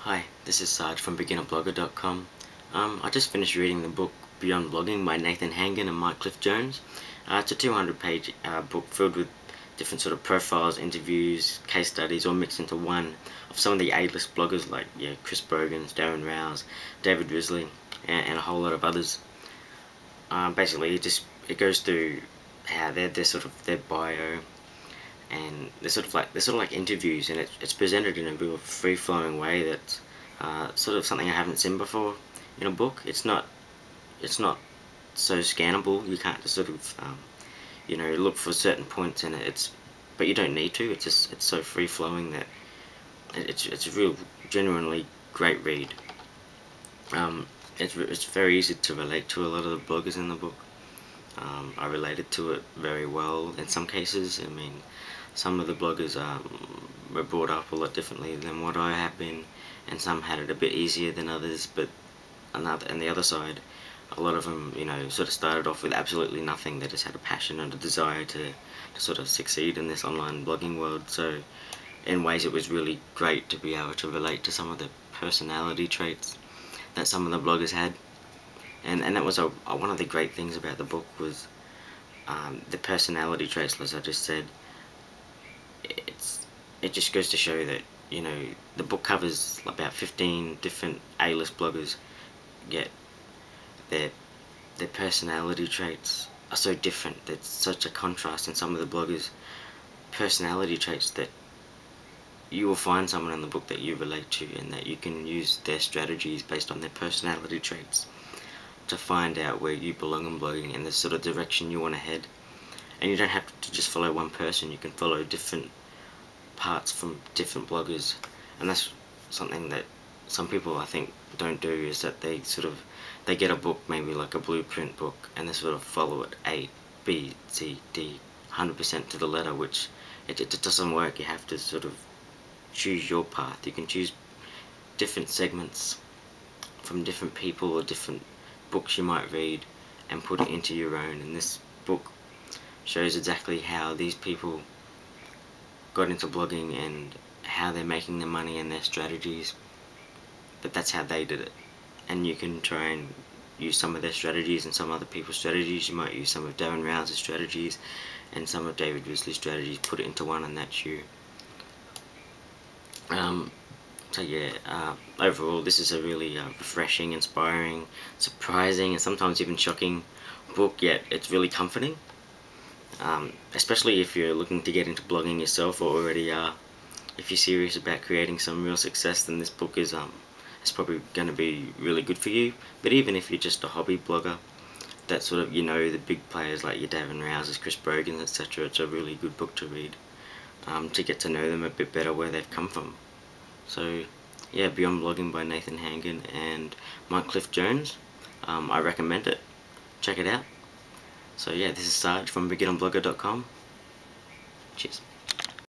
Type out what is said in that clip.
Hi, this is Sarge from beginnerblogger.com. I just finished reading the book Beyond Blogging by Nathan Hangen and Cliffe Jones. It's a 200-page book filled with different sort of profiles, interviews, case studies, all mixed into one of some of the A-list bloggers like Chris Brogan's, Darren Rowse, David Risley, and a whole lot of others. Basically, it goes through how their sort of their bio, and they're sort of like interviews, and it's presented in a real free-flowing way that's sort of something I haven't seen before in a book. It's not so scannable. You can't just sort of look for certain points in it. But you don't need to. It's so free-flowing that it's a real genuinely great read. It's very easy to relate to a lot of the bloggers in the book. I related to it very well in some cases. I mean, some of the bloggers were brought up a lot differently than what I have been, and some had it a bit easier than others. But on the other side, a lot of them, sort of started off with absolutely nothing. They just had a passion and a desire to sort of succeed in this online blogging world. So, in ways, it was really great to be able to relate to some of the personality traits that some of the bloggers had. And that was one of the great things about the book was the personality traits, as I just said. It just goes to show that the book covers about 15 different A-list bloggers, yet their personality traits are so different. There's such a contrast in some of the bloggers' personality traits that you will find someone in the book that you relate to, and that you can use their strategies based on their personality traits to find out where you belong in blogging and the sort of direction you want to head. And you don't have to just follow one person. You can follow different parts from different bloggers, and that's something that some people I think don't do, is that they get a book, maybe like a blueprint book, and they sort of follow it A, B, C, D 100% to the letter, which it doesn't work. You have to sort of choose your path. You can choose different segments from different people or different books you might read and put it into your own. And this book shows exactly how these people got into blogging and how they're making their money and their strategies. But that's how they did it, and you can try and use some of their strategies and some other people's strategies. You might use some of Darren Rowse's strategies and some of David Risley's strategies, put it into one, and that's you. So yeah, overall this is a really refreshing, inspiring, surprising, and sometimes even shocking book, yet it's really comforting. Especially if you're looking to get into blogging yourself, or already are. If you're serious about creating some real success, then this book is it's probably going to be really good for you. But even if you're just a hobby blogger, that sort of, the big players like your Darren Rowses, Chris Brogan, etc., it's a really good book to read, to get to know them a bit better, where they've come from. So yeah, Beyond Blogging by Nathan Hangen and Cliffe Jones. I recommend it. Check it out. So yeah, this is Sarge from beginnerblogger.com. Cheers.